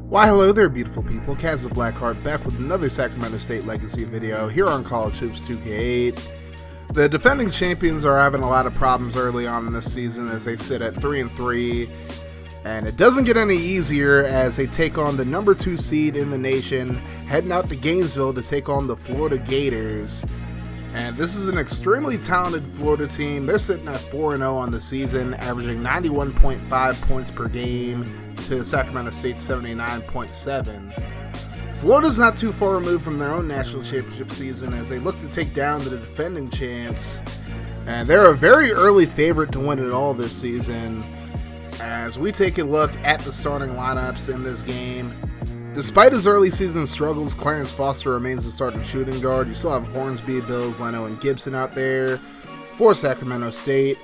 Why hello there beautiful people, Caz the Blackheart back with another Sacramento State Legacy video here on College Hoops 2K8. The defending champions are having a lot of problems early on in this season as they sit at 3-3, and it doesn't get any easier as they take on the number 2 seed in the nation, heading out to Gainesville to take on the Florida Gators. And this is an extremely talented Florida team. They're sitting at 4-0 on the season, averaging 91.5 points per game to Sacramento State's 79.7. Florida's not too far removed from their own national championship season as they look to take down the defending champs. And they're a very early favorite to win it all this season. As we take a look at the starting lineups in this game, despite his early season struggles, Clarence Foster remains the starting shooting guard. You still have Hornsby, Bills, Leno, and Gibson out there for Sacramento State.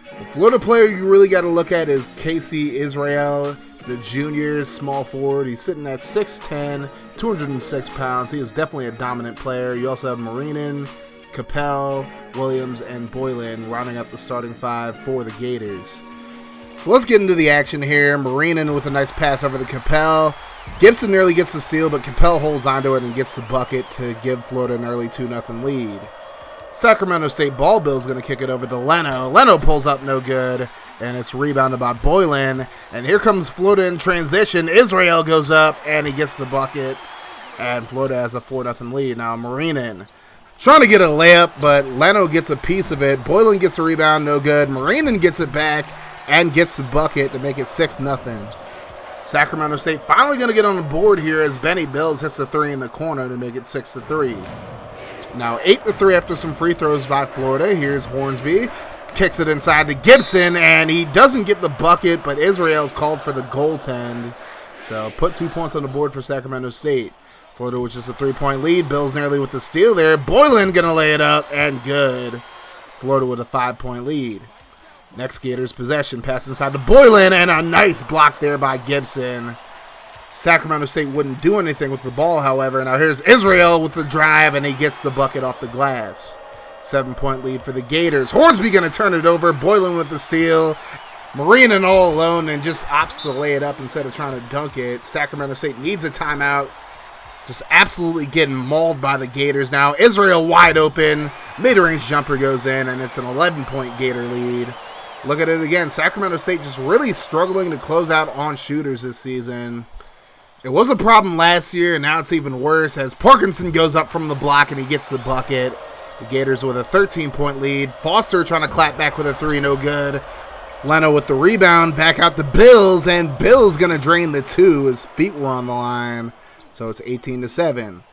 The Florida player you really got to look at is Casey Israel, the junior small forward. He's sitting at 6'10", 206 pounds. He is definitely a dominant player. You also have Marinin, Capel, Williams, and Boylan rounding up the starting five for the Gators. So let's get into the action here. Marinin with a nice pass over the Capel. Gibson nearly gets the steal, but Capel holds onto it and gets the bucket to give Florida an early 2-0 lead. Sacramento State ball bill is going to kick it over to Leno. Leno pulls up no good, and it's rebounded by Boylan. And here comes Florida in transition. Israel goes up, and he gets the bucket, and Florida has a 4-0 lead. Now Marinin trying to get a layup, but Leno gets a piece of it. Boylan gets the rebound, no good. Marinin gets it back and gets the bucket to make it 6-0. Sacramento State finally going to get on the board here as Benny Bills hits the three in the corner to make it 6-3. Now 8-3 after some free throws by Florida. Here's Hornsby. Kicks it inside to Gibson, and he doesn't get the bucket, but Israel's called for the goaltend. So put 2 points on the board for Sacramento State. Florida with just a 3-point lead. Bills nearly with the steal there. Boylan going to lay it up, and good. Florida with a 5-point lead. Next Gators possession, pass inside to Boylan, and a nice block there by Gibson. Sacramento State wouldn't do anything with the ball, however. Now here's Israel with the drive, and he gets the bucket off the glass. 7-point lead for the Gators. Hornsby going to turn it over. Boylan with the steal. Marinin all alone and just opts to lay it up instead of trying to dunk it. Sacramento State needs a timeout. Just absolutely getting mauled by the Gators now. Israel wide open. Mid-range jumper goes in, and it's an 11-point Gator lead. Look at it again. Sacramento State just really struggling to close out on shooters this season. It was a problem last year, and now it's even worse as Parkinson goes up from the block and he gets the bucket. The Gators with a 13-point lead. Foster trying to clap back with a three, no good. Leno with the rebound, back out to Bills, and Bills going to drain the two. His feet were on the line, so it's 18-7.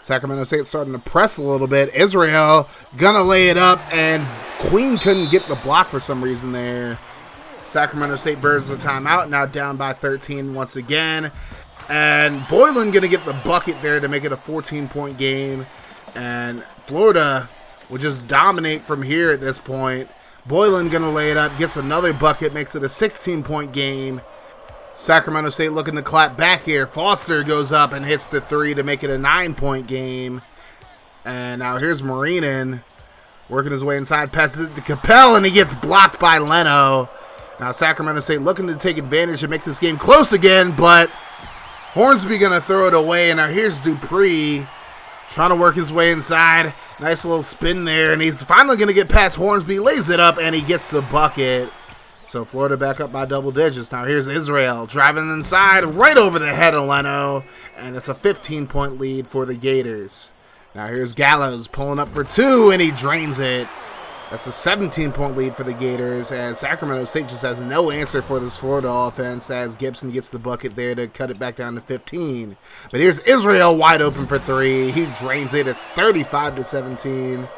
Sacramento State starting to press a little bit. Israel going to lay it up, and Queen couldn't get the block for some reason there. Sacramento State burns the timeout, now down by 13 once again. And Boylan going to get the bucket there to make it a 14-point game. And Florida will just dominate from here at this point. Boylan going to lay it up, gets another bucket, makes it a 16-point game. Sacramento State looking to clap back here. Foster goes up and hits the three to make it a 9-point game. And now here's Marinin working his way inside, passes it to Capel, and he gets blocked by Leno. Now Sacramento State looking to take advantage and make this game close again, but Hornsby going to throw it away, and now here's Dupree trying to work his way inside. Nice little spin there, and he's finally going to get past Hornsby, lays it up, and he gets the bucket. So Florida back up by double digits. Now here's Israel driving inside right over the head of Leno, and it's a 15-point lead for the Gators. Now here's Gallows pulling up for two, and he drains it. That's a 17-point lead for the Gators as Sacramento State just has no answer for this Florida offense as Gibson gets the bucket there to cut it back down to 15. But here's Israel wide open for three. He drains it. It's 35-17.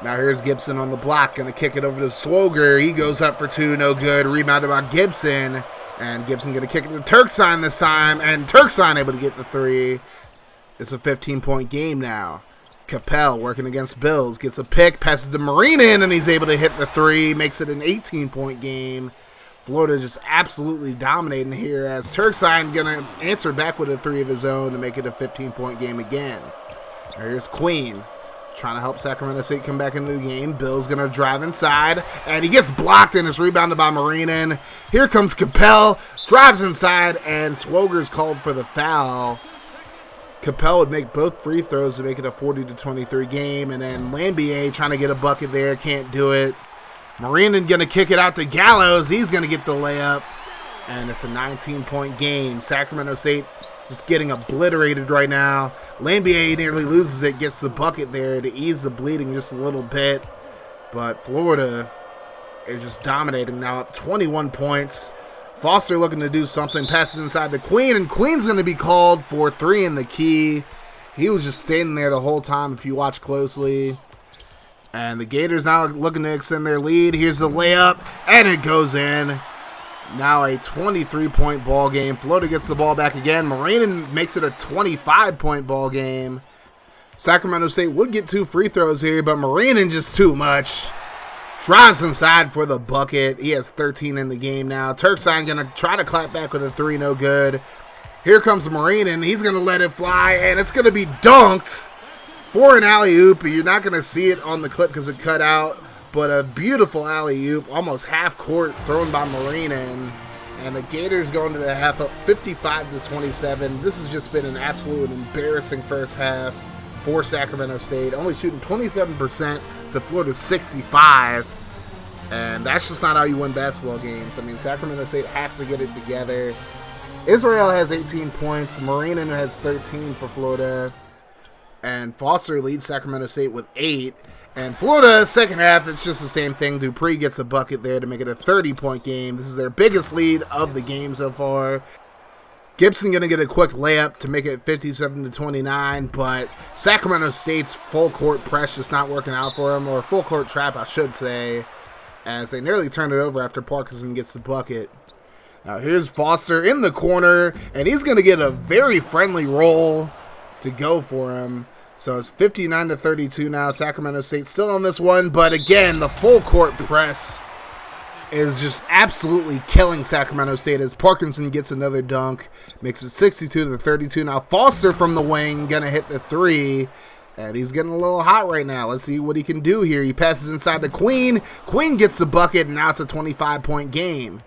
Now here's Gibson on the block. Going to kick it over to Swoger. He goes up for two. No good. Rebounded by Gibson. And Gibson going to kick it to Turksign this time. And Turksign able to get the three. It's a 15-point game now. Capel working against Bills, gets a pick, passes to Marinin, and he's able to hit the three, makes it an 18-point game. Florida just absolutely dominating here as Turksign going to answer back with a three of his own to make it a 15-point game again. Here's Queen. trying to help Sacramento State come back into the game. Bill's going to drive inside, and he gets blocked, and it's rebounded by Marinin. Here comes Capel, drives inside, and Swoger's called for the foul. Capel would make both free throws to make it a 40-23 game, and then Lambier trying to get a bucket there, can't do it. Marinin going to kick it out to Gallows. He's going to get the layup, and it's a 19-point game. Sacramento State just getting obliterated right now. Lambier nearly loses it, gets the bucket there to ease the bleeding just a little bit. But Florida is just dominating now, up 21 points. Foster looking to do something, passes inside to Queen, and Queen's going to be called for 3 in the key. He was just standing there the whole time if you watch closely. And the Gators now looking to extend their lead. Here's the layup, and it goes in. Now a 23-point ball game. Florida gets the ball back again. Marinin makes it a 25-point ball game. Sacramento State would get 2 free throws here, but Marinin just too much. Drives inside for the bucket. He has 13 in the game now. Turksign going to try to clap back with a 3, no good. Here comes Marinin. He's going to let it fly, and it's going to be dunked for an alley-oop. You're not going to see it on the clip because it cut out. But a beautiful alley-oop, almost half court, thrown by Marinin. And the Gators going to the half up 55-27. This has just been an absolute embarrassing first half for Sacramento State. Only shooting 27% to Florida's 65. And that's just not how you win basketball games. I mean, Sacramento State has to get it together. Israel has 18 points. Marinin has 13 for Florida. And Foster leads Sacramento State with 8. And Florida, second half, it's just the same thing. Dupree gets a bucket there to make it a 30-point game. This is their biggest lead of the game so far. Gibson going to get a quick layup to make it 57-29, but Sacramento State's full court press just not working out for them, or full court trap, I should say, as they nearly turn it over after Parkinson gets the bucket. Now here's Foster in the corner, and he's going to get a very friendly roll to go for him. So it's 59-32 now. Sacramento State still on this one, but again, the full court press is just absolutely killing Sacramento State as Parkinson gets another dunk, makes it 62-32. Now Foster from the wing gonna hit the 3, and he's getting a little hot right now. Let's see what he can do here. He passes inside to Queen. Queen gets the bucket, and now it's a 25-point game.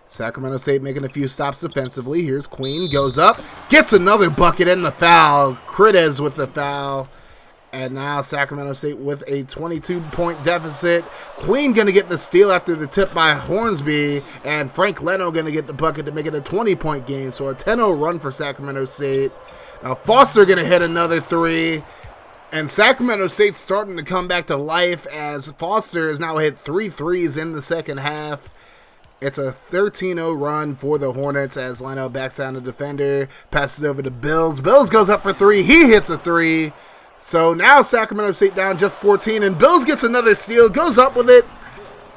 Sacramento State making a few stops defensively. Here's Queen, goes up, gets another bucket and the foul. Critez with the foul. And now Sacramento State with a 22-point deficit. Queen going to get the steal after the tip by Hornsby. And Frank Leno going to get the bucket to make it a 20-point game. So a 10-0 run for Sacramento State. Now Foster going to hit another 3. And Sacramento State's starting to come back to life as Foster has now hit 3 threes in the second half. It's a 13-0 run for the Hornets as Leno backs down the defender, passes over to Bills. Bills goes up for 3. He hits a 3. So now Sacramento State down just 14, and Bills gets another steal, goes up with it,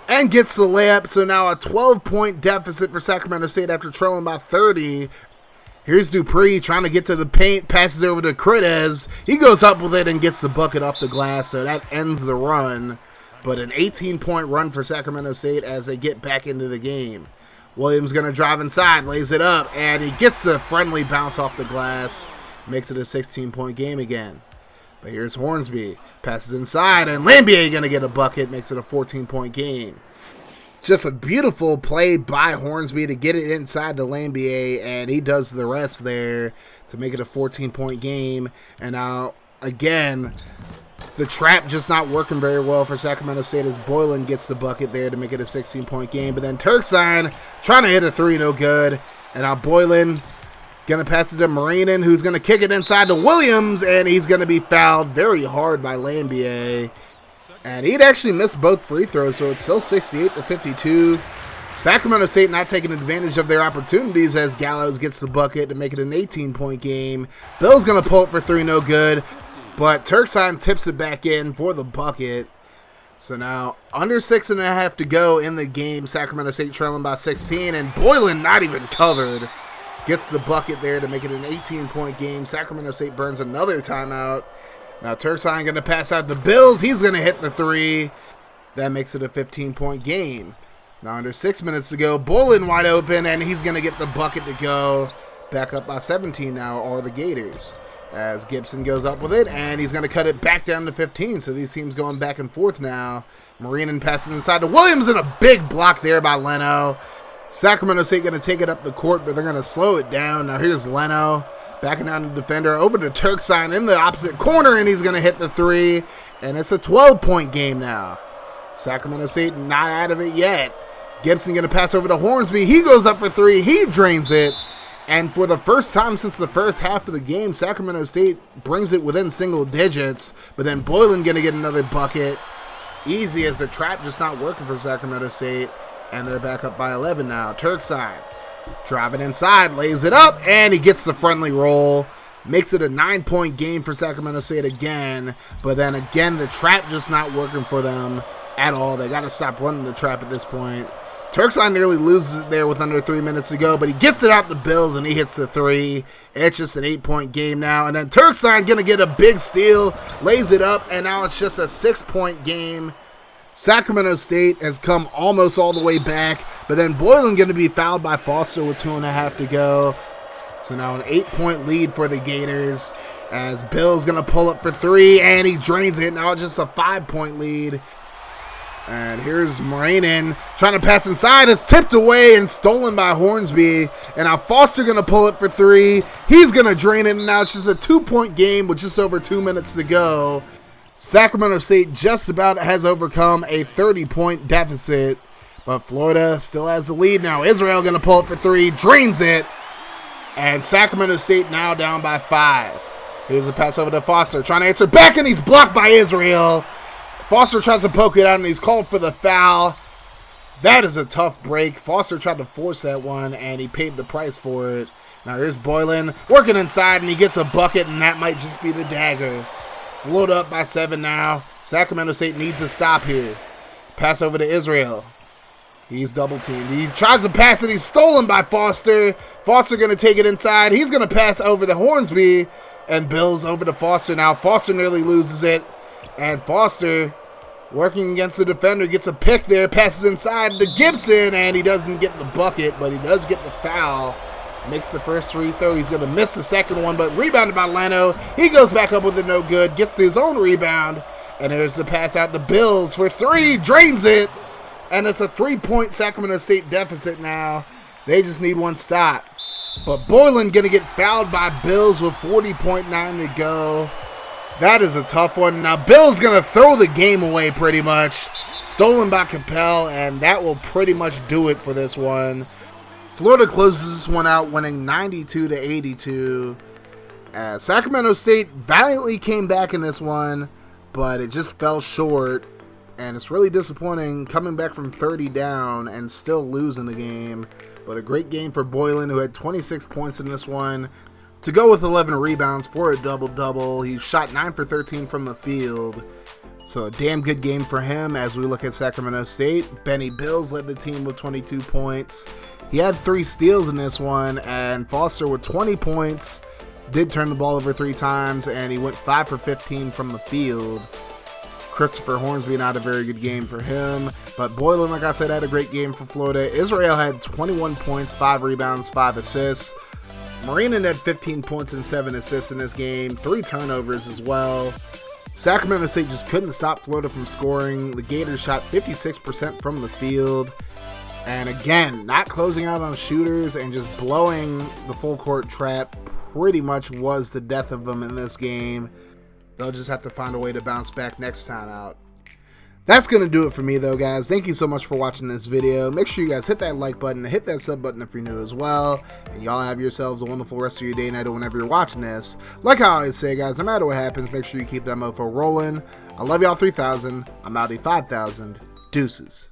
and gets the layup. So now a 12-point deficit for Sacramento State after trailing by 30. Here's Dupree trying to get to the paint, passes over to Critez. He goes up with it and gets the bucket off the glass, so that ends the run. But an 18-point run for Sacramento State as they get back into the game. Williams going to drive inside, lays it up, and he gets the friendly bounce off the glass. Makes it a 16-point game again. But here's Hornsby. Passes inside, and Lambier going to get a bucket. Makes it a 14-point game. Just a beautiful play by Hornsby to get it inside to Lambier, and he does the rest there to make it a 14-point game. And now, again, the trap just not working very well for Sacramento State as Boylan gets the bucket there to make it a 16-point game. But then Turksign trying to hit a 3, no good. And now Boylan going to pass it to Marinin, who's going to kick it inside to Williams, and he's going to be fouled very hard by Lambier. And he'd actually missed both free throws, so it's still 68-52. Sacramento State not taking advantage of their opportunities as Gallows gets the bucket to make it an 18-point game. Bill's going to pull it for 3, no good. But Turksign tips it back in for the bucket. So now under 6.5 to go in the game. Sacramento State trailing by 16, and Boylan not even covered. Gets the bucket there to make it an 18-point game. Sacramento State burns another timeout. Now Turksign going to pass out to Bills. He's going to hit the 3. That makes it a 15-point game. Now under 6 minutes to go. Boylan wide open, and he's going to get the bucket to go. Back up by 17 now are the Gators. as Gibson goes up with it, and he's going to cut it back down to 15. So these teams going back and forth now. Marinin passes inside to Williams, and a big block there by Leno. Sacramento State going to take it up the court, but they're going to slow it down. Now here's Leno backing down the defender over to Turksign in the opposite corner, and he's going to hit the three. And it's a 12-point game now. Sacramento State not out of it yet. Gibson going to pass over to Hornsby. He goes up for three. He drains it. And for the first time since the first half of the game, Sacramento State brings it within single digits. But then Boylan going to get another bucket. Easy as the trap just not working for Sacramento State. And they're back up by 11 now. Turksign driving inside, lays it up, and he gets the friendly roll. Makes it a 9-point game for Sacramento State again. But then again, the trap just not working for them at all. They got to stop running the trap at this point. Turksign nearly loses it there with under 3 minutes to go, but he gets it out to Bills and he hits the three. It's just an 8-point game now. And then Turksign going to get a big steal, lays it up, and now it's just a 6-point game. Sacramento State has come almost all the way back, but then Boylan going to be fouled by Foster with 2.5 to go. So now an 8-point lead for the Gators as Bill's going to pull up for three, and he drains it. Now it's just a 5-point lead. And here's Marinin trying to pass inside. It's tipped away and stolen by Hornsby. And now Foster going to pull it for three. He's going to drain it, and now it's just a 2-point game with just over 2 minutes to go. Sacramento State just about has overcome a 30-point deficit, but Florida still has the lead now. Israel going to pull it for three, drains it, and Sacramento State now down by 5. Here's a pass over to Foster, trying to answer back, and he's blocked by Israel. Foster tries to poke it out, and he's called for the foul. That is a tough break. Foster tried to force that one, and he paid the price for it. Now here's Boylan working inside, and he gets a bucket, and that might just be the dagger. Float up by 7 now. Sacramento State needs a stop here. Pass over to Israel. He's double teamed. He tries to pass it. He's stolen by Foster. Foster going to take it inside. He's going to pass over to Hornsby, and Bill's over to Foster now. Foster nearly loses it. And Foster, working against the defender, gets a pick there, passes inside to Gibson, and he doesn't get the bucket, but he does get the foul. Makes the first free throw. He's going to miss the second one, but rebounded by Leno. He goes back up with it, no good, gets to his own rebound, and there's the pass out to Bills for three, drains it, and it's a 3-point Sacramento State deficit now. They just need one stop. But Boylan going to get fouled by Bills with 40.9 to go. That is a tough one. Now, Bill's going to throw the game away pretty much. Stolen by Capel, and that will pretty much do it for this one. Florida closes this one out, winning 92-82. Sacramento State valiantly came back in this one, but it just fell short. And it's really disappointing coming back from 30 down and still losing the game. But a great game for Boylan, who had 26 points in this one, to go with 11 rebounds for a double-double. He shot 9 for 13 from the field. So a damn good game for him as we look at Sacramento State. Benny Bills led the team with 22 points. He had 3 steals in this one, and Foster with 20 points did turn the ball over 3 times, and he went 5 for 15 from the field. Christopher Hornsby, not a very good game for him. But Boylan, like I said, had a great game for Florida. Israel had 21 points, 5 rebounds, 5 assists. Marinin had 15 points and 7 assists in this game, 3 turnovers as well. Sacramento State just couldn't stop Florida from scoring. The Gators shot 56% from the field. And again, not closing out on shooters and just blowing the full court trap pretty much was the death of them in this game. They'll just have to find a way to bounce back next time out. That's going to do it for me though, guys. Thank you so much for watching this video. Make sure you guys hit that like button and hit that sub button if you're new as well. And y'all have yourselves a wonderful rest of your day and night or whenever you're watching this. Like I always say, guys, no matter what happens, make sure you keep that mofo rolling. I love y'all 3,000. I'm out 5,000. Deuces.